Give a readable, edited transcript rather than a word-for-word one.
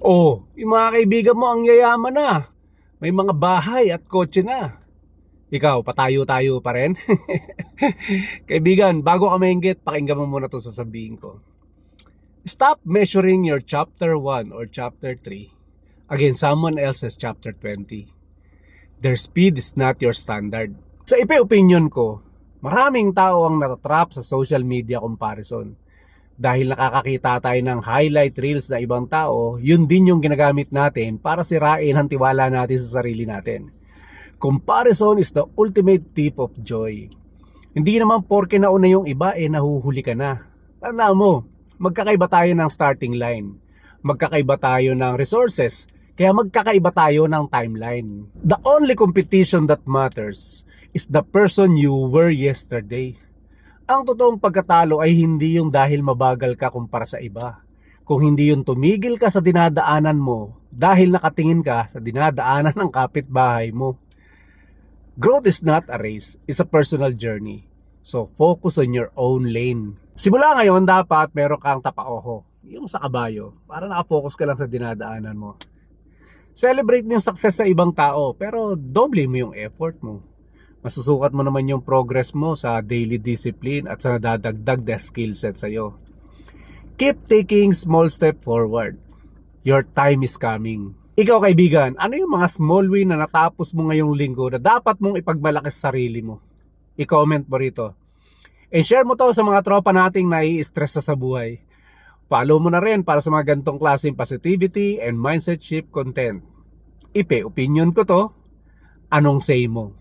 Oh, yung mga kaibigan mo ang yayaman na. May mga bahay at kotse na. Ikaw, patayo-tayo pa rin? Kaibigan, bago ka mainggit, pakinggan mo muna to sasabihin ko. Stop measuring your chapter 1 or chapter 3 against someone else's chapter 20. Their speed is not your standard. Sa opinion ko, maraming tao ang natatrap sa social media comparison. Dahil nakakakita tayo ng highlight reels na ibang tao, yun din yung ginagamit natin para sirain ang tiwala natin sa sarili natin. Comparison is the ultimate thief of joy. Hindi naman porke nauna yung iba nahuhuli ka na. Tandaan mo, magkakaiba tayo ng starting line. Magkakaiba tayo ng resources, kaya magkakaiba tayo ng timeline. The only competition that matters is the person you were yesterday. Ang totoong pagkatalo ay hindi yung dahil mabagal ka kumpara sa iba. Kung hindi yung tumigil ka sa dinadaanan mo dahil nakatingin ka sa dinadaanan ng kapitbahay mo. Growth is not a race, it's a personal journey. So focus on your own lane. Simula ngayon dapat meron kang tapaoho, yung sa kabayo, para nakafocus ka lang sa dinadaanan mo. Celebrate mo yung success sa ibang tao, pero doble mo yung effort mo. Masusukat mo naman yung progress mo sa daily discipline at sa nadadagdag na skill set sa'yo. Keep taking small step forward. Your time is coming. Ikaw kaibigan, ano yung mga small win na natapos mo ngayong linggo na dapat mong ipagmalaki sa sarili mo? I-comment mo rito. And share mo to sa mga tropa nating nai-stress sa buhay. Follow mo na rin para sa mga gantong klaseng positivity and mindset shift content. Opinion ko to. Anong say mo?